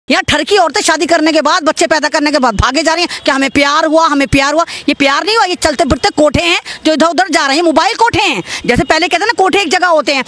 यहाँ ठरकी औरतें शादी करने के बाद, बच्चे पैदा करने के बाद भागे जा रही हैं कि हमें प्यार हुआ, हमें प्यार हुआ। ये प्यार नहीं हुआ, ये चलते फिरते कोठे हैं जो इधर उधर जा रहे हैं, मोबाइल कोठे हैं। जैसे पहले कहते हैं ना कोठे एक जगह होते हैं,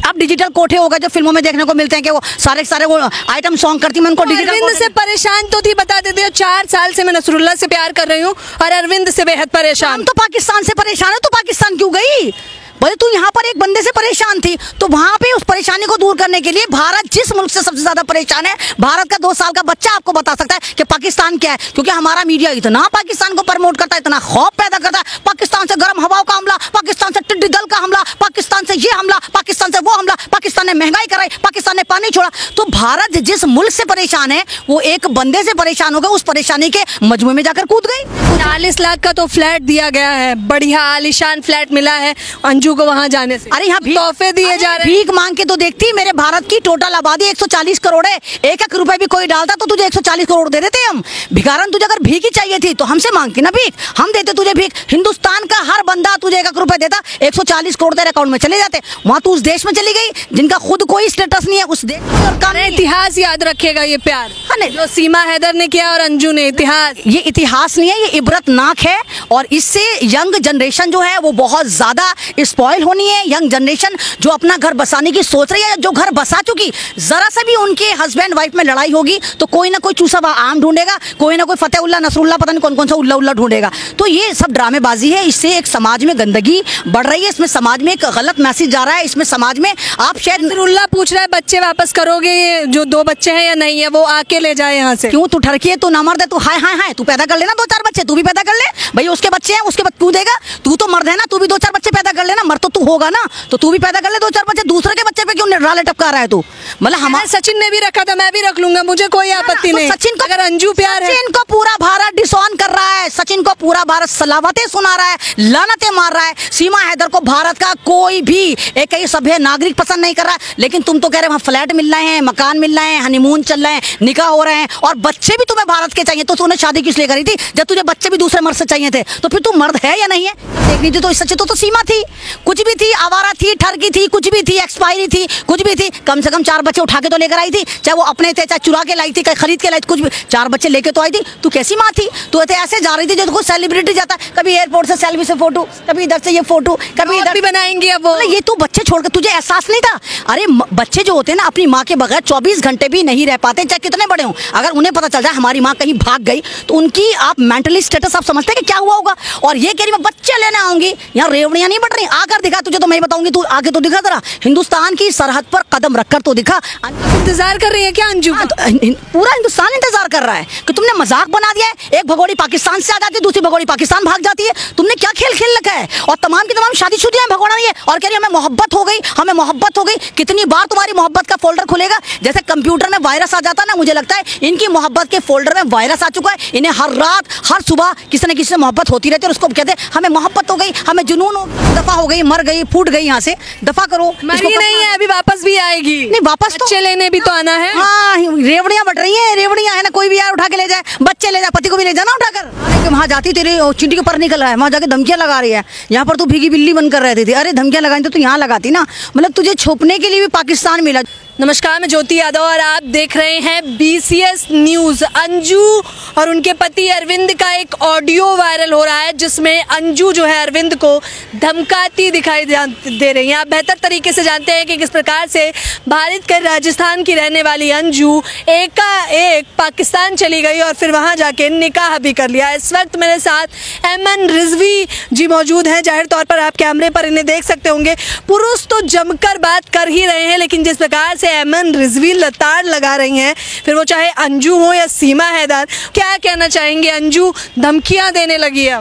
अब डिजिटल कोठे हो गए जो फिल्मों में देखने को मिलते हैं कि वो सारे वो आइटम सॉन्ग करती मैं उनको डिजिटल। अरविंद से परेशान तो थी, बता देते हो 4 साल से मैं नसरुल्ला से प्यार कर रही हूँ और अरविंद से बेहद परेशान। हम तो पाकिस्तान से परेशान है, तो पाकिस्तान क्यों गई? बोले तू यहाँ पर एक बंदे से परेशान थी, तो वहां पे उस परेशानी को दूर करने के लिए भारत जिस मुल्क से सबसे ज्यादा परेशान है, भारत का 2 साल का बच्चा आपको बता सकता है कि पाकिस्तान क्या है। क्योंकि हमारा मीडिया इतना पाकिस्तान को प्रमोट करता है, इतना खौफ पैदा करता है। पाकिस्तान से गर्म हवाओं का हमला, पाकिस्तान से टिड्डी दल का हमला, पाकिस्तान से ये हमला, पाकिस्तान से वो हमला, पाकिस्तान ने महंगाई कराई, पाकिस्तान ने पानी छोड़ा। तो भारत जिस मुल्क से परेशान है वो एक बंदे से परेशान हो गया, उस परेशानी के मजमुए में जाकर कूद गई। 40 लाख का तो फ्लैट दिया गया है, बढ़िया आलीशान फ्लैट मिला है अंजू को वहाँ जाने से। अरे यहाँ तोहफे दिए जा रहे हैं। भीख मांग के तो देखती, मेरे भारत की टोटल आबादी 140 करोड़ है, 1-1 रुपए भी कोई डालता तो तुझे 140 करोड़ दे देते हम। भिखारन तुझे अगर भीख ही चाहिए थी तो हमसे मांगती ना भीख, हम देते तुझे भीख। हिंदुस्तान का हर बंदा तुझे 1-1 रुपए देता, 140 करोड़ तेरे अकाउंट में चले जाते। वहाँ तू उस देश में चली गई जिनका खुद कोई स्टेटस नहीं है, उस देश में इतिहास याद रखेगा ये प्यार जो सीमा हैदर ने किया और अंजू ने। ये इतिहास नहीं है, ये इबरतनाक है। और इससे यंग जनरेशन जो है वो बहुत ज्यादा स्पॉइल होनी है। यंग जनरेशन जो अपना घर बसाने की सोच रही है, जो घर बसा चुकी, जरा सा भी उनके हस्बैंड वाइफ में लड़ाई होगी तो कोई ना कोई चूसा आम ढूंढेगा, कोई ना कोई फतेहुल्ला नसरुल्ला पता नहीं कौन कौन सा उल्ला ढूंढेगा। तो ये सब ड्रामेबाजी है, इससे एक समाज में गंदगी बढ़ रही है, इसमें समाज में एक गलत मैसेज जा रहा है। इसमें समाज में आप शायद नसरुल्ला पूछ रहा है बच्चे वापस करोगे, ये जो 2 बच्चे हैं या नहीं है वो आके ले जाए यहाँ से। क्यों तू ठरकी है, तू ना मर्द है, तू हाय हाय हाय, तू पैदा कर लेना 2-4 बच्चे, तू भी पैदा कर ले भाई। उसके बच्चे हैं, उसके बाद तू देगा, तू तो मर्द है ना, तू भी 2-4 बच्चे पैदा कर लेना। मर्द तो तू होगा ना, तो तू भी पैदा कर ले 2-4 बच्चे। दूसरे के बच्चे पे क्यों राले टपका रहा है तू? मतलब हमारे सचिन ने भी रखा था, मैं भी रख लूंगा, मुझे कोई आपत्ति नहीं। सचिन को अगर अंजू प्यार है, सचिन को पूरा भारत डिसऑन कर रहा है, सचिन को पूरा भारत सलावतें सुना रहा है, लानतें मार रहा है। सीमा हैदर को भारत का कोई भी एक सभ्य नागरिक पसंद नहीं कर रहा है। लेकिन तुम तो कह रहे वहाँ फ्लैट मिल रहे हैं, मकान मिल रहे हैं, हनीमून चल रहे हैं, निकाह हो रहे हैं और बच्चे भी तुम्हें भारत के चाहिए। तो तूने शादी किस लिए करी थी? जब तुझे बच्चे भी दूसरे मर्द से चाहिए थे, तो फिर तू मर्द है या नहीं है? देखनी थी तो सच्चे तो सीमा थी, कुछ भी थी, आवारा थी, ठरकी थी, कुछ भी थी, एक्सपायरी थी, कुछ भी थी, कम से कम 4 बच्चे उठा के तो लेकर आई थी। चाहे वो अपने थे, चाहे चुरा के लाई थी, खरीद के लाई थी, कुछ भी 4 बच्चे लेके तो आई थी। तू कैसी माँ थी? तू ऐसे जा रही थी जो सेलिब्रिटी जाता है, कभी एयरपोर्ट से सेल्फी से फोटो, कभी इधर से ये फोटो, कभी इधर भी बनाएंगे। अब ये तू बच्चे छोड़कर, तुझे एहसास नहीं था? अरे बच्चे जो होते हैं ना अपनी माँ के बगैर 24 घंटे भी नहीं रह पाते, चाहे कितने बड़े हों। अगर उन्हें पता चल जाए हमारी माँ कहीं भाग गई तो उनकी आप मेंटली स्टेटस आप समझते हैं कि क्या हुआ होगा। और ये कह रही मैं बच्चे लेने आऊंगी, यहाँ रेवड़ियां नहीं बढ़ रही, आकर दिखा तुझे, तो मैं बताऊंगी, तू आगे तो दिखा जरा, हिंदुस्तान की सरहद पर कदम रखकर तो दिखा। इंतजार कर रही है क्या अंजू? पूरा हिंदुस्तान इंतजार कर रहा है कि तुमने मजाक बना दिया है। एक भगोड़ी पाकिस्तान से आ जाती है, दूसरी भगोड़ी पाकिस्तान भाग जाती है। तुमने क्या खेल खेल रखा है? और तमाम की तमाम शादीशुदा भगोड़ा नहीं है और कह रही हमें मोहब्बत हो गई, हमें मोहब्बत हो गई। कितनी बार तुम्हारी मोहब्बत का फोल्डर खुलेगा? जैसे कंप्यूटर में वायरस आ जाता है ना, मुझे लगता है इनकी मोहब्बत के फोल्डर में वायरस आ चुका है। इन्हें हर रात हर सुबह किसी न किसी से मोहब्बत होती रहती है और उसको कहते हैं हमें मोहब्बत हो गई, हमें जुनून हो, दफा हो गई, मर गई, फूट गई, यहाँ से दफा करो। मरी नहीं है, अभी वापस भी आएगी। नहीं वापस बच्चे लेने भी तो आना है। हाँ, रेवड़ियां बढ़ रही हैं, रेवड़ियां है ना, कोई भी यार उठा के ले जाए, बच्चे ले जाए, पति को भी ले जाना उठाकर। वहाँ जाती तेरे चिंटी के ऊपर निकल रहा है, वहाँ जाके धमकियां लगा रही है। यहाँ पर तू भीगी बिल्ली बनकर रहती थी, अरे धमकियां लगाई तो यहाँ लगाती ना। मतलब तुझे छुपने के लिए भी पाकिस्तान मिला। नमस्कार, मैं ज्योति यादव और आप देख रहे हैं BCS न्यूज। अंजू और उनके पति अरविंद का एक ऑडियो वायरल हो रहा है जिसमें अंजू जो है अरविंद को धमकाती दिखाई दे रही है। आप बेहतर तरीके से जानते हैं कि किस प्रकार से भारत के राजस्थान की रहने वाली अंजू एकाएक पाकिस्तान चली गई और फिर वहां जाके निकाह भी कर लिया। इस वक्त मेरे साथ एमन रिजवी जी मौजूद हैं। जाहिर तौर पर आप कैमरे पर इन्हें देख सकते होंगे। पुरुष तो जमकर बात कर ही रहे हैं, लेकिन जिस प्रकार एमन रिजवी लताड़ लगा रही हैं, फिर वो चाहे अंजू हो या सीमा हैदर, क्या कहना चाहेंगे? अंजू धमकियां देने लगी है।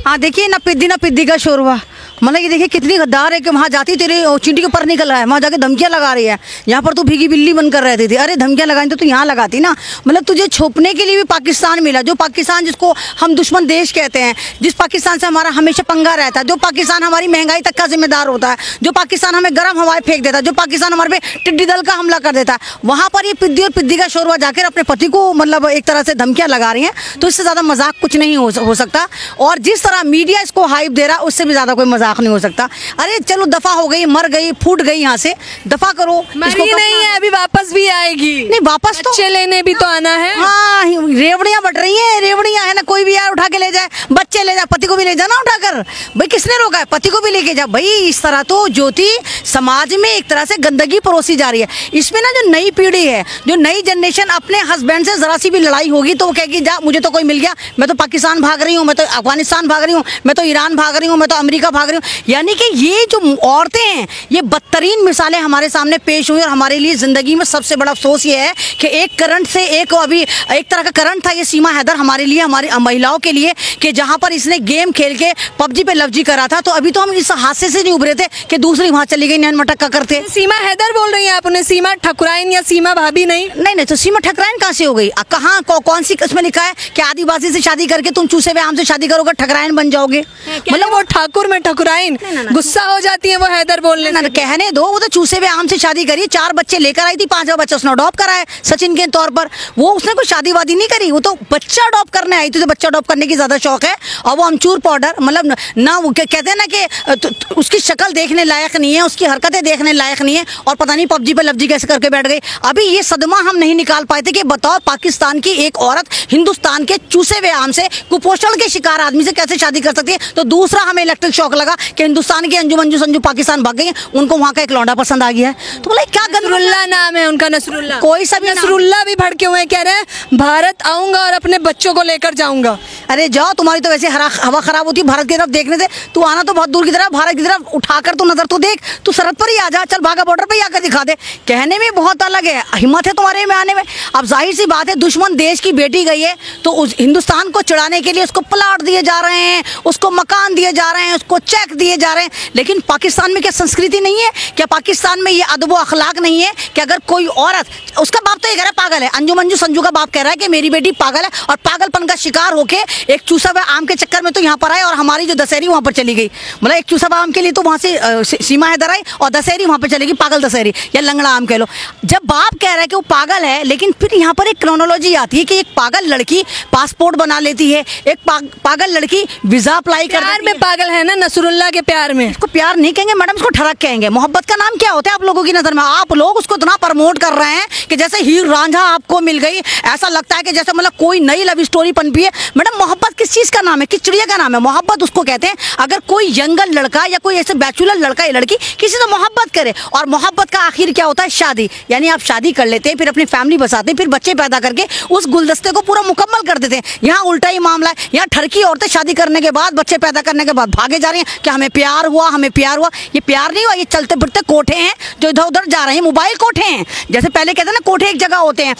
हाँ देखिए, ना पिद्दी का शोरवा, मतलब ये देखिए कितनी गद्दार है कि वहाँ जाती तेरे चिंटी के ऊपर निकल रहा है, वहाँ जाके धमकियां लगा रही है। यहाँ पर तू भीगी बिल्ली बनकर रहती थी, अरे धमकियां लगाई तो तू यहाँ लगाती ना। मतलब तुझे छुपने के लिए भी पाकिस्तान मिला, जो पाकिस्तान जिसको हम दुश्मन देश कहते हैं, जिस पाकिस्तान से हमारा हमेशा पंगा रहता है, जो पाकिस्तान हमारी महंगाई तक का जिम्मेदार होता है, जो पाकिस्तान हमें गर्म हवाएं फेंक देता है, जो पाकिस्तान हमारे पे टिड्डी दल का हमला कर देता है, वहाँ पर ये पिद्दी और पिद्दी का शोरवा जाकर अपने पति को मतलब एक तरह से धमकियां लगा रही हैं। तो इससे ज़्यादा मजाक कुछ नहीं हो सकता। और जिस तरह मीडिया इसको हाइप दे रहा है उससे भी ज़्यादा कोई मजाक सुराख नहीं हो सकता। अरे चलो दफा हो गई, मर गई, फूट गई, यहाँ से दफा करो। मरी नहीं है, अभी वापस भी आएगी। नहीं वापस तो बच्चे लेने भी तो आना है। हाँ रेवड़ियाँ बट रही हैं, रेवड़ियाँ है ना, कोई भी यार उठा के ले जाए, बच्चे ले जाए, पति को भी ले जाना उठाकर। भाई किसने रोका है? पति को भी लेके जा। भाई इस तरह तो ज्योति समाज में एक तरह से गंदगी परोसी जा रही है। इसमें ना जो नई पीढ़ी है, जो नई जनरेशन, अपने हस्बैंड से जरा सी भी लड़ाई होगी तो वो कहेगी जा मुझे तो कोई मिल गया, मैं तो पाकिस्तान भाग रही हूँ, मैं तो अफगानिस्तान भाग रही हूँ, मैं तो ईरान भाग रही हूँ, मैं तो अमेरिका भाग रही हूँ। यानी कि ये जो औरतें हैं, ये बदतरीन मिसालें हमारे सामने पेश हुई। और हमारे लिए जिंदगी में सबसे बड़ा अफसोस ये है कि एक करंट से एक अभी एक तरह का करंट था ये सीमा हैदर हमारे लिए, हमारी महिलाओं के लिए, कि जहाँ पर इसने गेम खेल के पबजी पे लवजी करा था। तो अभी तो हम इस हादसे से नहीं उभरे थे कि दूसरी वहां चली गई नैन मटक्का करते। सीमा हैदर बोल रही है आप उन्हें, सीमा ठकुराइन या सीमा भाभी नहीं? नहीं तो सीमा ठकुराइन कहाँ से हो गई? कहाँ कौन सी किस्म लिखा है कि आदिवासी से शादी करके तुम चूसे हुए आम से शादी करोगे ठकुराइन बन जाओगे? मतलब वो ठाकुर में ठकुराइन, गुस्सा हो जाती है वो हैदर बोलने से। कहने दो, वो तो चूसे हुए आम से शादी करी, 4 बच्चे लेकर आई थी, 5वां बच्चा उसने अडॉप्ट करा है सचिन के तौर पर। वो उसने कोई शादी वादी नहीं करी, वो तो बच्चा अडॉप्ट करने आई थी। तो बच्चा अडॉप्ट करने की ज्यादा शौक है। और वो अमचूर पाउडर, मतलब ना वो कहते हैं ना कि उसकी शक्ल देखने लायक नहीं है, उसकी हरकतें देखने लायक नहीं है, और पता नहीं पबजी पे लवजी कैसे करके बैठ गई। अभी ये सदमा हम नहीं निकाल पाए थे कि बताओ पाकिस्तान की एक औरत हिंदुस्तान के चूसे हुए आम से, कुपोषण के शिकार आदमी से कैसे शादी कर सकती है। तो दूसरा हमें इलेक्ट्रिक शॉक लगा कि हिंदुस्तान की अंजू मंजू संजू पाकिस्तान भाग गई है, उनको वहां का एक लौंडा पसंद आ गया है। तो बोला क्या नसरुल्ला नाम है उनका, नसरुल्ला। कोई सा भी नसरुल्ला भी भड़के हुए कह रहे हैं भारत आऊंगा और अपने बच्चों को लेकर जाऊंगा। अरे जाओ, तुम्हारी तो वैसे हवा खराब होती है भारत की तरफ देखने से। तू आना तो बहुत दूर की तरफ, भारत की तरफ उठाकर तो नजर तो देख, तू सरहद पर ही आ जा, चल भागा बॉर्डर पे ही आकर दिखा दे। कहने में बहुत अलग है, हिम्मत है तुम्हारे में आने में। अब जाहिर सी बात है, दुश्मन देश की बेटी गई है तो उस हिंदुस्तान को चिढ़ाने के लिए उसको प्लाट दिए जा रहे हैं, उसको मकान दिए जा रहे हैं, उसको चेक दिए जा रहे हैं। लेकिन पाकिस्तान में क्या संस्कृति नहीं है? क्या पाकिस्तान में ये अदब अखलाक नहीं है कि अगर कोई औरत, उसका बाप तो ये कह रहा है पागल है, अंजू मंजू संजू का बाप कह रहा है कि मेरी बेटी पागल है, और पागलपन का शिकार होके एक चूसा हुआ आम के चक्कर में तो यहाँ पर आए, और हमारी जो दशहरी वहां पर चली गई। मतलब एक चूसा हुआ आम के लिए तो वहां से सीमा हैदर आई, और दशहरी वहां पर चलेगी, पागल दशहरी या लंगड़ा आम कह लो। जब बाप कह रहा है कि वो पागल है, लेकिन फिर यहाँ पर एक क्रोनोलॉजी आती है कि एक पागल लड़की पासपोर्ट बना लेती है, एक पागल लड़की वीजा अप्लाई कर प्यार में पागल है ना नसरुल्ला के प्यार में। इसको प्यार नहीं कहेंगे मैडम, इसको ठरक कहेंगे। मोहब्बत का नाम क्या होता है आप लोगों की नजर में? आप लोग उसको इतना प्रमोट कर रहे हैं कि जैसे हीर रांझा आपको मिल गई, ऐसा लगता है कि जैसे मतलब कोई नई लव स्टोरी पनपी है। मैडम मोहब्बत किस चीज का नाम है, किस चिड़िया का नाम है? मोहब्बत उसको कहते हैं अगर कोई यंगल लड़का या कोई ऐसे बैचुलर लड़का या लड़की किसी से मोहब्बत करे। और मोहब्बत का आखिर क्या होता है? शादी। यानी आप शादी कर लेते हैं, फिर अपनी फैमिली बसाते हैं, फिर बच्चे पैदा करके उस गुलदस्ते को पूरा मुकम्मल कर देते हैं। यहाँ उल्टा ही मामला है। यहाँ ठरकी औरतें शादी करने के बाद, बच्चे पैदा करने के बाद भागे जा रही हैं कि हमें प्यार हुआ, हमें प्यार हुआ। ये प्यार नहीं हुआ, ये चलते फिरते कोठे हैं जो इधर उधर जा रहे हैं, मोबाइल कोठे हैं। जैसे पहले कहते हैं ना कोठे एक जगह होते हैं,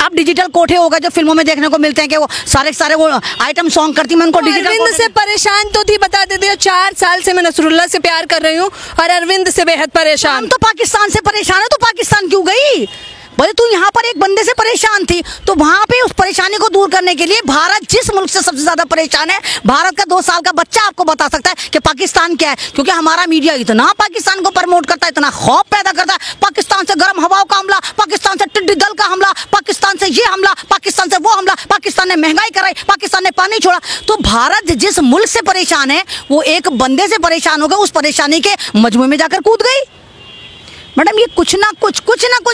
अब डिजिटल कोठे होगा जो फिल्मों में देखने को मिलते हैं कि वो सारे वो आइटम सॉन्ग करती, मैं उनको डिजिटल से परेशान तो थी, बता देती है 4 साल से मैं नसरुल्ला से प्यार कर रही हूँ और अरविंद से बेहद परेशान। हम तो पाकिस्तान से परेशान है, तो पाकिस्तान क्यों गई? बोले तू यहाँ पर एक बंदे से परेशान थी, तो वहां पे उस परेशानी को दूर करने के लिए भारत जिस मुल्क से सबसे ज्यादा परेशान है, भारत का 2 साल का बच्चा आपको बता सकता है कि पाकिस्तान क्या है। क्योंकि हमारा मीडिया इतना पाकिस्तान को प्रमोट करता है, इतना खौफ पैदा करता है, पाकिस्तान से गर्म हवाओं का हमला, पाकिस्तान से टिड्डी दल का हमला, पाकिस्तान से ये हमला, पाकिस्तान से वो हमला, पाकिस्तान ने महंगाई कराई, पाकिस्तान ने पानी छोड़ा। तो भारत जिस मुल्क से परेशान है, वो एक बंदे से परेशान हो गए, उस परेशानी के मजमू में जाकर कूद गई। मैडम ये कुछ ना कुछ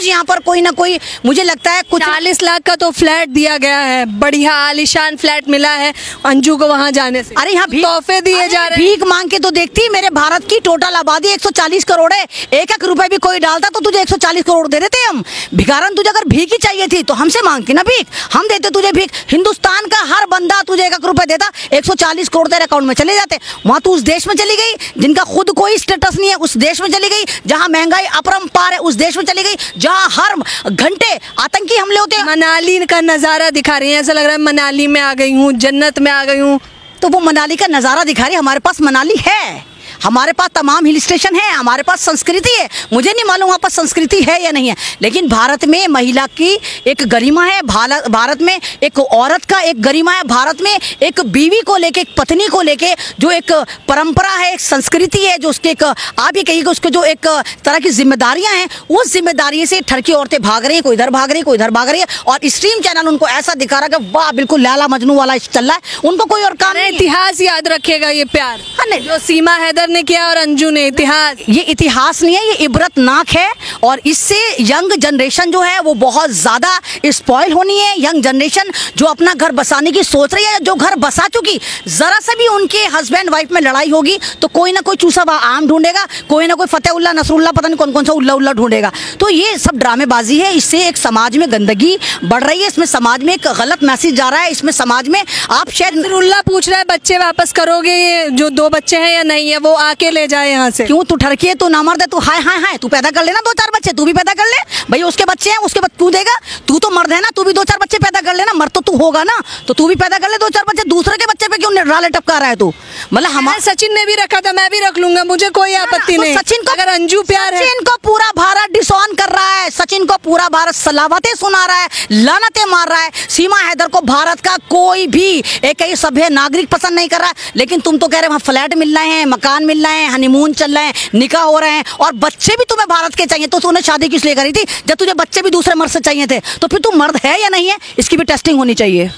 यहाँ पर कोई ना कोई, मुझे लगता है कुछ 40 लाख का तो फ्लैट दिया गया है, बढ़िया आलीशान फ्लैट मिला है अंजू को वहाँ जाने से। अरे यहाँ तोहफे दिए जा रहे हैं। भीख मांग के तो देखती, मेरे भारत की टोटल आबादी 140 करोड़ है, 1-1 रुपए भी कोई डालता तो तुझे 140 करोड़ दे देते हम। भिखारन तुझे अगर भीख ही चाहिए थी तो हमसे मांगती ना भीख, हम देते तुझे भीख। हिंदुस्तान का हर बंदा तुझे 1-1 रुपए देता, 140 करोड़ तेरे अकाउंट में चले जाते। वहाँ तू उस देश में चली गई जिनका खुद कोई स्टेटस नहीं है, उस देश में चली गई जहाँ महंगाई अपरंपार है, उस देश में चली गई जहां हर घंटे आतंकी हमले होते हैं। मनाली का नजारा दिखा रही है, ऐसा लग रहा है मनाली में आ गई हूँ, जन्नत में आ गई हूँ। तो वो मनाली का नजारा दिखा रही है। हमारे पास मनाली है, हमारे पास तमाम हिल स्टेशन है, हमारे पास संस्कृति है। मुझे नहीं मालूम वहाँ पर संस्कृति है या नहीं है, लेकिन भारत में महिला की एक गरिमा है, भारत में एक औरत का एक गरिमा है, भारत में एक बीवी को लेके, एक पत्नी को लेके जो एक परंपरा है, एक संस्कृति है, जो उसके एक आप ये कहिएगा उसके जो एक तरह की जिम्मेदारियां हैं, उस जिम्मेदारी से ठरकी औरतें भाग रही है, कोई इधर भाग रही है, कोई इधर भाग रही है। और स्ट्रीम चैनल उनको ऐसा दिखा रहा है कि वाह बिल्कुल लैला मजनू वाला चल रहा है, उनको कोई और काम नहीं। इतिहास याद रखेगा ये प्यार जो सीमा हैदर ने किया और अंजू ने। इतिहास, ये इतिहास नहीं है, ये इबरतनाक है। और इससे यंग जनरेशन जो है वो बहुत ज्यादा स्पॉइल होनी है। यंग जनरेशन जो अपना घर बसाने की सोच रही है, जो घर बसा चुकी, जरा से भी उनके हस्बैंड वाइफ में लड़ाई होगी तो कोई ना कोई चूसा आम ढूंढेगा, कोई ना कोई फतेहुल्ला नसरुल्ला पता नहीं कौन कौन सा उल्ला उल्ला ढूंढेगा। तो ये सब ड्रामेबाजी है। इससे एक समाज में गंदगी बढ़ रही है, इसमें समाज में एक गलत मैसेज जा रहा है। इसमें समाज में आप शायद नसरुल्ला पूछ रहा है बच्चे वापस करोगे, ये जो 2 बच्चे हैं या नहीं है, वो आके ले जाए यहाँ से। क्यों तू ठरकी है, तू नामर्द है, तू हाय हाय हाय, तू पैदा कर लेना 2-4 बच्चे, तू भी पैदा कर ले भाई। उसके बच्चे हैं, उसके तू देगा, तू तो मर्द है ना, तू भी 2-4 बच्चे पैदा कर लेना। मर्द तो तू होगा ना, तो तू भी पैदा कर ले 2-4 बच्चे। दूसरे के बच्चे पे क्यों राले टपका रहा है तू? मतलब हमारे सचिन ने भी रखा था, मैं भी रख लूंगा, मुझे कोई आपत्ति नहीं। सचिन को, अगर अंजू प्यार है, सचिन को पूरा भारत डिसऑन कर रहा है, सचिन को पूरा भारत सलावतें सुना रहा है, लानतें मार रहा है। सीमा हैदर को भारत का कोई भी एक ही सभ्य नागरिक पसंद नहीं कर रहा है। लेकिन तुम तो कह रहे हैं वहाँ फ्लैट मिल रहे हैं, मकान मिल रहे हैं, हनीमून चल रहे हैं, निकाह हो रहे हैं, और बच्चे भी तुम्हें भारत के चाहिए। तो तूने शादी किस लिए करी थी जब तुझे बच्चे भी दूसरे मर्द से चाहिए थे? तो फिर तू मर्द है या नहीं है, इसकी भी टेस्टिंग होनी चाहिए।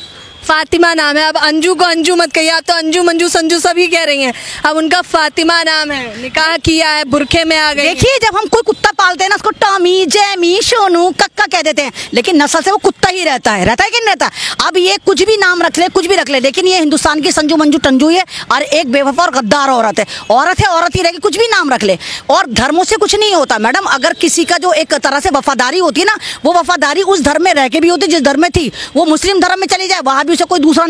फातिमा नाम है। अब अंजू को अंजू मत कहिए, आप तो अंजू मंजू संजू सभी कह रही हैं। अब उनका फातिमा नाम है, निकाह किया है, बुरखे में आ गई। देखिए, जब हम कोई कुत्ता पालते हैं ना, उसको टॉमी, जैमी, सोनू, कक्का कह देते हैं, लेकिन नस्ल से वो कुत्ता ही रहता है कि नहीं रहता? अब ये कुछ भी नाम रख ले, कुछ भी रख ले, लेकिन ये हिंदुस्तान की संजू मंजू टंजू है और एक बेवफा और गद्दार औरत है। औरत ही रहेगी, कुछ भी नाम रख ले। और धर्मों से कुछ नहीं होता मैडम। अगर किसी का जो एक तरह से वफादारी होती है ना, वो वफादारी उस धर्म में रह के भी होती है जिस धर्म में थी। वो मुस्लिम धर्म में चली जाए, वहां भी उसे कोई दूसरा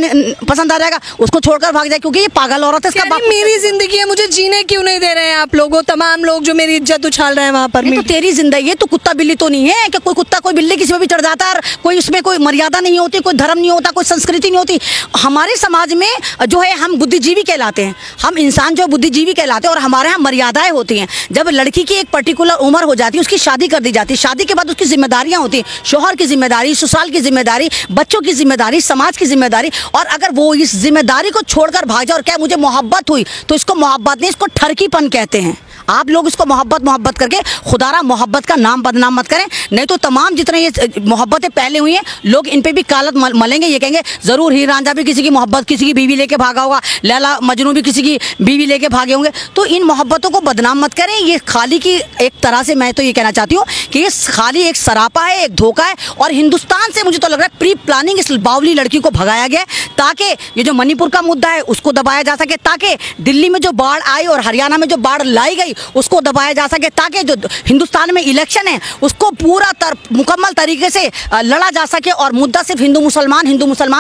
पसंद आ जाएगा, उसको छोड़कर भाग जाए, क्योंकि ये पागल औरत है। इसका बाप मेरी जिंदगी है, मुझे जीने क्यों नहीं दे रहे हैं आप लोगों, तमाम लोग जो मेरी इज्जत उछाल रहे हैं वहां पर? तो तेरी जिंदगी है, तू कुत्ता बिल्ली तो नहीं है कि कोई कुत्ता कोई बिल्ली किसी पे भी चढ़ जाता है, कोई उसमें कोई मर्यादा नहीं होती, कोई धर्म नहीं होता, कोई संस्कृति नहीं होती। हमारे समाज में जो है हम बुद्धिजीवी कहलाते हैं, हम इंसान जो बुद्धिजीवी कहलाते हैं, और हमारे यहाँ मर्यादाएं होती हैं। जब लड़की की एक पर्टिकुलर उम्र हो जाती है, उसकी शादी कर दी जाती है, शादी के बाद उसकी जिम्मेदारियां होती हैं, शौहर की जिम्मेदारी, ससुराल की जिम्मेदारी, बच्चों की जिम्मेदारी, समाज की जिम्मेदारी। और अगर वो इस जिम्मेदारी को छोड़कर भाग जाए और क्या मुझे मोहब्बत हुई, तो इसको मोहब्बत नहीं, इसको ठरकीपन कहते हैं। आप लोग इसको मोहब्बत करके खुदारा मोहब्बत का नाम बदनाम मत करें, नहीं तो तमाम जितने ये मोहब्बतें पहले हुई हैं, लोग इन पे भी कालत मलेंगे। ये कहेंगे जरूर हीर रांझा भी किसी की मोहब्बत, किसी की बीवी लेके भागा होगा, लैला मजनू भी किसी की बीवी लेके भागे होंगे। तो इन मोहब्बतों को बदनाम मत करें। ये खाली की एक तरह से मैं तो ये कहना चाहती हूँ कि ये खाली एक सरापा है, एक धोखा है। और हिंदुस्तान से मुझे तो लग रहा है प्री प्लानिंग इस बावली लड़की को भगाया गया, ताकि ये जो मणिपुर का मुद्दा है उसको दबाया जा सके, ताकि दिल्ली में जो बाढ़ आई और हरियाणा में जो बाढ़ लाई गई उसको दबाया जा सके, ताकि जो हिंदुस्तान में इलेक्शन है उसको पूरा मुकम्मल तरीके से लड़ा जा सके, और मुद्दा सिर्फ हिंदू मुसलमान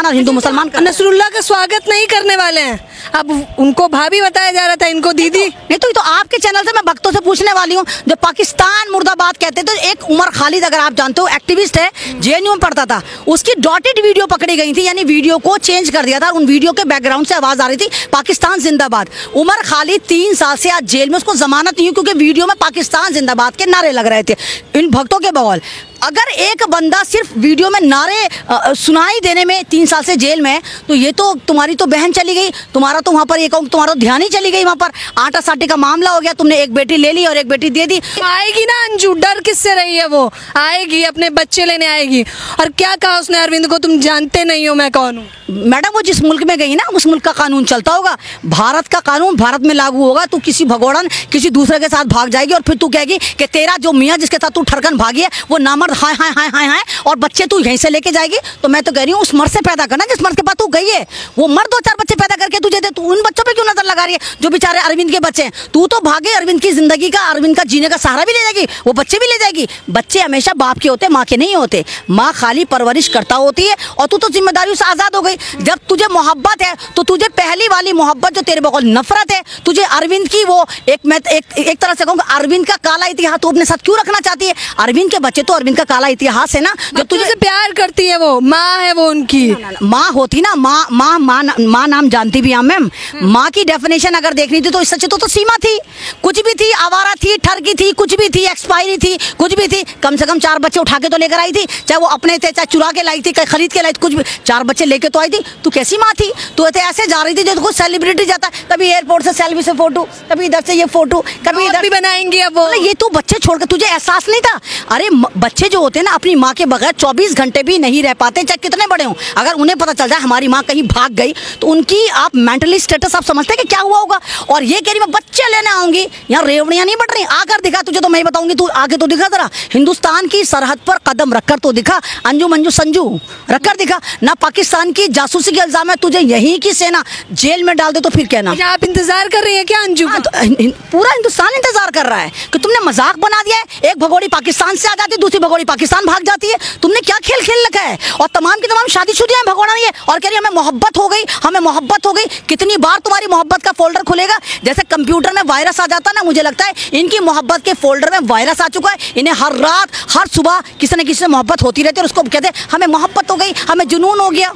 और हिंदू मुसलमान। नसरुल्ला का स्वागत नहीं करने वाले हैं, अब उनको भाभी बताया जा रहा था, इनको दीदी नहीं। तो आपके चैनल से मैं भक्तों से पूछने वाली हूँ, जो पाकिस्तान मुर्दाबाद कहते थे, तो एक उमर खालिद, अगर आप जानते हो, एक्टिविस्ट है, जेएनयू में पढ़ता था, उसकी डॉटेड वीडियो पकड़ी गई थी, यानी वीडियो को चेंज कर दिया था। उन वीडियो के बैकग्राउंड से आवाज आ रही थी पाकिस्तान जिंदाबाद। उमर खालिद 3 साल से आज जेल में, उसको जमानत नहीं हुई क्योंकि वीडियो में पाकिस्तान जिंदाबाद के नारे लग रहे थे इन भक्तों के बगौल। अगर एक बंदा सिर्फ वीडियो में नारे सुनाई देने में 3 साल से जेल में है, तो ये तो तुम्हारी तो बहन चली गई, तुम्हारा तो वहाँ पर ये कहूँ तुम्हारा ध्यान ही चली गई। वहाँ पर आटा साटी का मामला हो गया, तुमने एक बेटी ले ली और एक बेटी दे दी। आएगी ना अंजू, डर किससे रही है? वो आएगी, अपने बच्चे लेने आएगी। और क्या कहा उसने अरविंद को, तुम जानते नहीं हो मैं कौन हूँ? मैडम, वो जिस मुल्क में गई ना, उस मुल्क का कानून चलता होगा, भारत का कानून भारत में लागू होगा। तू किसी भगोड़न किसी दूसरे के साथ भाग जाएगी और फिर तू कहेगी कि तेरा जो मियाँ जिसके साथ तू ठरकन भागी है वो नामर्द हाय हाय हाय हाय हाय, और बच्चे तू यहीं से लेके जाएगी। तो मैं तो कह रही हूँ उस मर्द से पैदा करना जिस मर्द के पास तू गई है। वो मर्द 2-4 बच्चे पैदा करके तुझे दे, तू उन बच्चों पे क्यों नजर लगा रही है जो बेचारे अरविंद के बच्चे हैं? तू तो भागे अरविंद की जिंदगी का, अरविंद का जीने का सहारा भी ले जाएगी, वो बच्चे भी ले जाएगी। बच्चे हमेशा बाप के होते, माँ के नहीं होते। माँ खाली परवरिश करता होती है, और तू तो जिम्मेदारियों से आजाद हो गई। जब तुझे मोहब्बत है तो तुझे पहली वाली मोहब्बत जो तेरे बगौल नफरत है, तुझे अरविंद की वो एक तरह से कहूँगा अरविंद का काला इतिहास तू अपने साथ क्यों रखना चाहती है? अरविंद के बच्चे तो अरविंद का काला इतिहास है ना, जो तुझे प्यार करती है, वो माँ है, वो उनकी माँ होती ना। माँ नाम जानती भी हम मैम। माँ की डेफिनेशन अगर देखनी थी तो इस सच्चे तो सीमा थी, कुछ भी थी, आवारा थी, ठरकी थी, कुछ भी थी, एक्सपायरी थी, कुछ भी थी, कम से कम 4 बच्चे उठा के तो लेकर आई थी, चाहे वो अपने थे, चाहे चुरा के लाई थी, खरीद के लाई थी, कुछ भी 4 बच्चे लेके तो आई थी। तू कैसी माँ थी? तू ऐसे जा रही थी जो कुछ सेलिब्रिटी जाता, कभी एयरपोर्ट से सेल्फी से फोटो, कभी इधर से ये फोटो, कभी इधर भी बनाएंगे। अब वो ये तू बच्चे छोड़कर, तुझे एहसास नहीं था? अरे बच्चे बच्चे जो होते हैं ना अपनी माँ के बगैर 24 घंटे भी नहीं रह पाते, चाहे कितने बड़े हों। अगर उन्हें पता चल जाए हमारी माँ कहीं भाग गई तो उनकी आप मेंटली स्टेटस आप समझते हैं कि क्या हुआ होगा। और ये कह रही मैं बच्चे लेने आऊंगी, यहाँ रेवड़ियाँ नहीं बढ़ रही, आकर दिखा तुझे तो मैं बताऊंगी, तू आगे तो दिखा जरा, हिंदुस्तान की सरहद पर कदम रखकर तो दिखा, अंजू मंजू संजू रखकर दिखा ना। पाकिस्तान की जासूसी के इल्जाम है, तुझे यहीं की सेना जेल में डाल दे तो फिर कहना। आप इंतजार कर रही है क्या अंजू? तो पूरा हिंदुस्तान इंतजार कर रहा है कि तुमने मजाक बना दिया है। एक भगोड़ी पाकिस्तान से आ जाती है, दूसरी भगोड़ी पाकिस्तान भाग जाती है। तुमने क्या खेल खेल रखा है? और तमाम की तमाम शादीशुदा हैं, भगोड़ा नहीं है, और कह रही हमें मोहब्बत हो गई, हमें मोहब्बत हो गई। कितनी बार तुम्हारी मोहब्बत का फोल्डर खुलेगा? जैसे कंप्यूटर में वायरस आ जाता है ना, मुझे लगता है इनकी मोहब्बत के फोल्डर में वायरस आ चुका है। इन्हें हर रात हर सुबह किसी न किसी से मोहब्बत होती रहती है और उसको कहते हैं हमें मोहब्बत हो गई, हमें जुनून हो गया।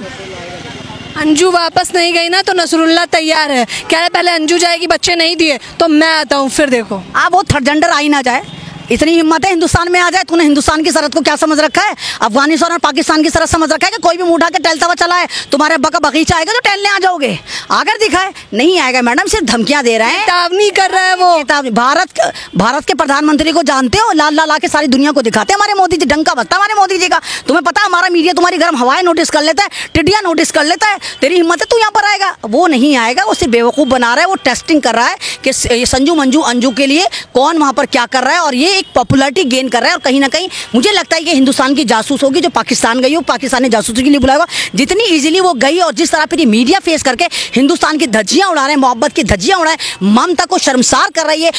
अंजू वापस नहीं गई ना तो नसरुल्लाह तैयार है, कह रहे पहले अंजू जाएगी, बच्चे नहीं दिए तो मैं आता हूँ, फिर देखो। आप वो थर्ड जेंडर आई ना जाए, इतनी हिम्मत है हिंदुस्तान में आ जाए। तूने हिंदुस्तान की सरहद को क्या समझ रखा है? अफगानिस्तान और पाकिस्तान की सरहद समझ रखा है कि कोई भी मुंह उठा के टहलता हुआ चला है, तुम्हारे अब्बा का बगीचा आएगा तो टहलने आ जाओगे। आकर दिखाए नहीं आएगा मैडम, सिर्फ धमकियां दे रहे हैं, चेतावनी कर रहा है वो। भारत के प्रधानमंत्री को जानते हो, लाल लाल आके सारी दुनिया को दिखाते हैं हमारे मोदी जी, डंका बजता हमारे मोदी जी का। तुम्हें पता है हमारा मीडिया तुम्हारी गर्म हवाएं नोटिस कर लेता है, टिड्डियां नोटिस कर लेता है। तेरी हिम्मत है तू यहाँ पर आएगा? वो नहीं आएगा, वो सिर्फ बेवकूफ़ बना रहा है, वो टेस्टिंग कर रहा है कि संजू मंजू अंजू के लिए कौन वहाँ पर क्या कर रहा है, और ये एक पॉपुलरिटी गेन कर रहा है। और कहीं ना कहीं मुझे लगता है कि हिंदुस्तान की जासूस होगी जो पाकिस्तान गई हो, पाकिस्तान ने जासूसी के लिए बुलाया। जितनी इजीली वो गई और जिस तरह फिर मीडिया फेस करके हिंदुस्तान की धज्जियां उड़ा रहे हैं, मोहब्बत की धज्जियां उड़ा रहे हैं, ममता को शर्मसार कर रही है।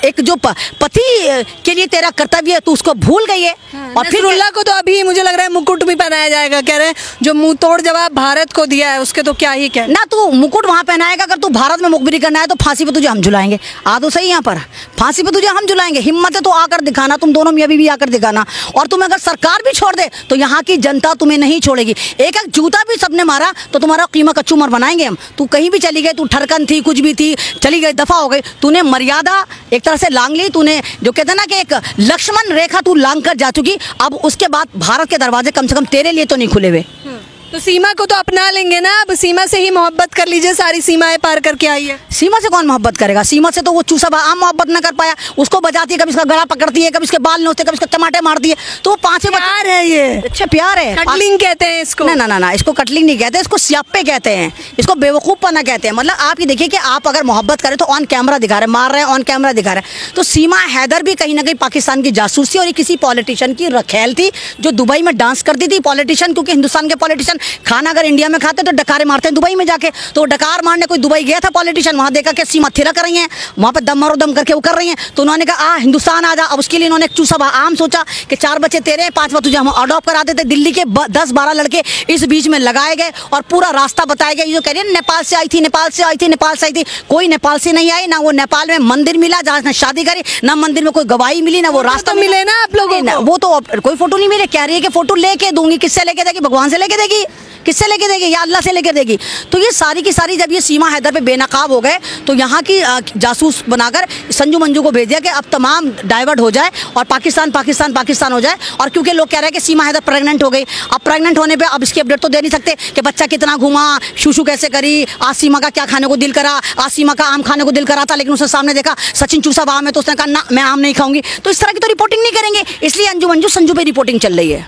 एक जो पति के लिए तेरा कर्तव्य है तू उसको भूल गई है। और फिर उल्ला को तो अभी मुझे लग रहा है मुकुट भी पहनाया जाएगा, कह रहे हैं जो मुंह तोड़ जवाब भारत को दिया है उसके तो क्या ही कह ना। तू मुकुट वहां पहनाएगा, अगर तू भारत में मुखबिरी करना है तो फांसी पे तुझे हम झुलाएंगे। आ तो सही यहाँ पर, फांसी पे तुझे हम झुलाएंगे। हिम्मत है तो आकर दिखाना, तुम दोनों मियां बीवी आकर दिखाना। और तुम अगर सरकार भी छोड़ दे तो यहाँ की जनता तुम्हें नहीं छोड़ेगी। एक एक जूता भी सबने मारा तो तुम्हारा कीमा कच्चूमर बनाएंगे हम। तू कहीं भी चली गई, तू ठरकन थी, कुछ भी थी, चली गई, दफा हो गई। तूने मर्यादा एक तरह से लांग ली, तूने जो कहते हैं ना कि एक लक्ष्मण रेखा तू लांग कर जा चुकी। अब उसके बाद भारत के दरवाजे कम से कम तेरे लिए तो नहीं खुले हुए। तो सीमा को तो अपना लेंगे ना, अब सीमा से ही मोहब्बत कर लीजिए, सारी सीमाएं पार करके आई है। सीमा से कौन मोहब्बत करेगा? सीमा से तो वो चूसा आम मोहब्बत ना कर पाया, उसको बजाती है, कभी इसका गला पकड़ती है, कभी इसके बाल नोचते, कभी इसके टमाटे मारती है। तो वो पांचवें प्यार है ये। अच्छा प्यार है, कटलिंग कहते हैं इसको। ना ना ना ना, इसको कटलिंग नहीं कहते, इसको स्यापे कहते हैं, इसको बेवकूफ़पना कहते हैं। मतलब आप ये देखिए कि आप अगर मोहब्बत करें तो ऑन कैमरा दिखा रहे, मार रहे हैं, ऑन कैमरा दिखा रहे हैं। तो सीमा हैदर भी कहीं ना कहीं पाकिस्तान की जासूसी और ये किसी पॉलिटिशियन की रखेल थी जो दुबई में डांस करती थी। पॉलिटिशियन, क्योंकि हिंदुस्तान के पॉलिटिशियन खाना अगर इंडिया में खाते तो डकारे मारते हैं दुबई में जाके। तो डकार मारने कोई दुबई गया था पॉलिटिशियन, वहां देखा कि सीमा थिरक कर रही हैं, वहां पे दम मारो दम करके वो कर रही हैं। तो उन्होंने कहा हिंदुस्तान आ जा। अब उसके लिए इन्होंने एक चूसा आम सोचा कि 4 बच्चे तेरे हैं, 5 तुझे हम अडॉप्ट करा देते। दिल्ली के 10-12 लड़के इस बीच में लगाए गए और पूरा रास्ता बताया गया। ये जो कह रही है नेपाल से आई थी, नेपाल से आई थी, नेपाल से आई थी, कोई नेपाल से नहीं आई। ना वो नेपाल में मंदिर मिला जहाँ से शादी करी, ना मंदिर में कोई गवाही मिली, ना वो रास्ता मिले ना आप लोगों को। वो तो कोई फोटो नहीं मिले। कह रही है कि फोटो लेके दूंगी। किससे लेके देगी? भगवान से लेके देगी, किससे लेके देगी? या अल्लाह से लेके देगी। तो ये सारी की सारी जब ये सीमा हैदर पे बेनकाब हो गए तो यहाँ की जासूस बनाकर संजू मंजू को भेज दिया कि अब तमाम डाइवर्ट हो जाए और पाकिस्तान पाकिस्तान पाकिस्तान हो जाए। और क्योंकि लोग कह रहे हैं कि सीमा हैदर प्रेग्नेंट हो गई, अब प्रेग्नेंट होने पे अब इसकी अपडेट तो दे नहीं सकते कि बच्चा कितना घुमा, शूशू कैसे करी, आज सीमा का क्या खाने को दिल करा, आज सीमा का आम खाने को दिल करा था लेकिन उसने सामने देखा सचिन चूसा आम है तो उसने कहा ना मैं आम नहीं खाऊंगी। तो इस तरह की तो रिपोर्टिंग नहीं करेंगे, इसलिए अंजू मंजू संजू पे रिपोर्टिंग चल रही है।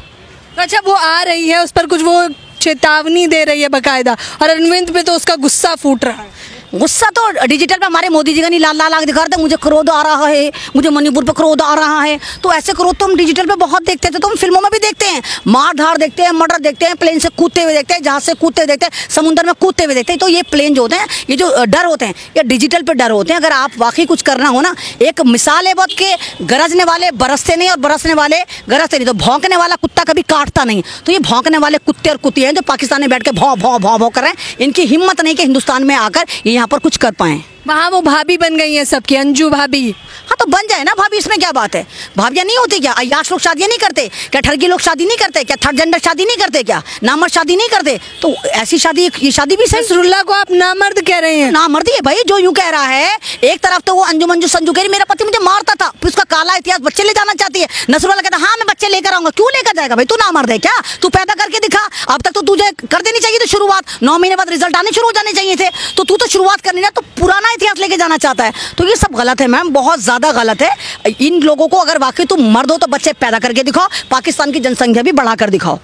तो अच्छा वो आ रही है, उस पर कुछ वो चेतावनी दे रही है बकायदा, और अरविंद पे तो उसका गुस्सा फूट रहा है। गुस्सा तो डिजिटल पे हमारे मोदी जी का नहीं लाल लाल आग दिखा रहे थे, मुझे क्रोध आ रहा है, मुझे मणिपुर पे क्रोध आ रहा है। तो ऐसे क्रोध तो हम डिजिटल पे बहुत देखते थे, तो हम फिल्मों में भी देखते हैं, मार धाड़ देखते हैं, मर्डर देखते हैं, प्लेन से कूदते हुए देखते हैं, जहाज से कूदते हुए देखते हैं, समुद्र में कूदते हुए देखते हैं। तो ये प्लेन जो होते हैं, ये जो डर होते हैं, ये डिजिटल पे डर होते हैं। अगर आप वाकई कुछ करना हो ना, एक मिसाल है बहुत के गरजने वाले बरसते नहीं और बरसने वाले गरजते नहीं। तो भौंकने वाला कुत्ता कभी काटता नहीं। तो ये भौंकने वाले कुत्ते और कुत्तियाँ हैं जो पाकिस्तान में बैठ के भौं भौं भौं भौं कर रहे हैं। इनकी हिम्मत नहीं कि हिंदुस्तान में आकर ये यहाँ पर कुछ कर पाएं। वहाँ वो भाभी बन गई है सबकी, अंजू भाभी। हाँ तो बन जाए ना भाभी, इसमें क्या बात है? भाभियाँ नहीं होती क्या? अय्याश लोग शादियाँ नहीं करते क्या? ठरकी लोग शादी नहीं करते क्या? थर्ड जेंडर शादी नहीं करते क्या? नामर्द शादी नहीं करते? तो ऐसी शादी, ये शादी भी सही। नसरुल्लाह को आप नामर्द कह रहे हैं? नामर्दी है भाई, जो यूं कह रहा है। एक तरफ तो वो अंजू मंजू संजू कह रही मेरा पति मुझे मारता था, फिर उसका काला इतिहास बच्चे ले जाना चाहती है। नसरुल्लाह कहता मैं बच्चे लेकर आऊंगा। क्यों लेकर जाएगा भाई? तू नामर्द है क्या? तू पैदा करके दिखा। अब तक तो तुझे कर देनी चाहिए तो शुरुआत बाद 9 महीने बाद रिजल्ट आने शुरू हो जाने चाहिए थे। तो तू तो शुरुआत करनी ना, तो पुराना इतिहास लेके जाना चाहता है। तो ये सब गलत है मैम, बहुत ज़्यादा गलत है। इन लोगों को अगर वाकई तुम मर्द हो तो बच्चे पैदा करके दिखाओ, पाकिस्तान की जनसंख्या भी बढ़ाकर दिखाओ।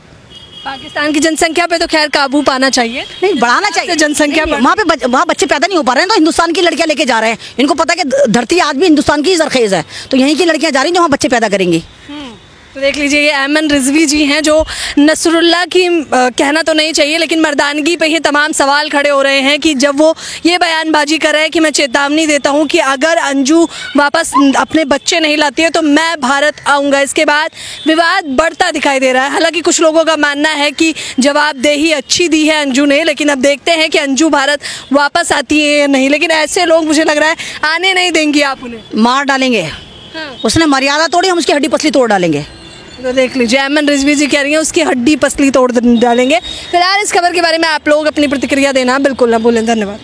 पाकिस्तान की जनसंख्या पे तो खैर काबू पाना चाहिए, नहीं बढ़ाना चाहिए जनसंख्या। वहाँ बच्चे पैदा नहीं हो पा रहे हैं, तो हिंदुस्तान की लड़कियां लेके जा रहे हैं। इनको पता है कि धरती आज भी हिंदुस्तान की जरखेज है, तो यहीं की लड़कियां जा रही हैं जो वहाँ बच्चे पैदा करेंगी। तो देख लीजिए, ये ऐमन रिजवी जी हैं जो नसरुल्लाह की कहना तो नहीं चाहिए, लेकिन मर्दानगी पे ही तमाम सवाल खड़े हो रहे हैं कि जब वो ये बयानबाजी कर रहे हैं कि मैं चेतावनी देता हूं कि अगर अंजू वापस अपने बच्चे नहीं लाती है तो मैं भारत आऊँगा। इसके बाद विवाद बढ़ता दिखाई दे रहा है। हालांकि कुछ लोगों का मानना है कि जवाबदेही अच्छी दी है अंजू ने, लेकिन अब देखते हैं कि अंजू भारत वापस आती है या नहीं। लेकिन ऐसे लोग मुझे लग रहा है आने नहीं देंगी आप उन्हें, मार डालेंगे। उसने मर्यादा तोड़ी, हम उसकी हड्डी पसली तोड़ डालेंगे। तो देख लीजिए, ऐमन रिजवी जी कह रही हैं उसकी हड्डी पसली तोड़ डालेंगे। फिलहाल इस खबर के बारे में आप लोग अपनी प्रतिक्रिया देना बिल्कुल ना भूलें। धन्यवाद।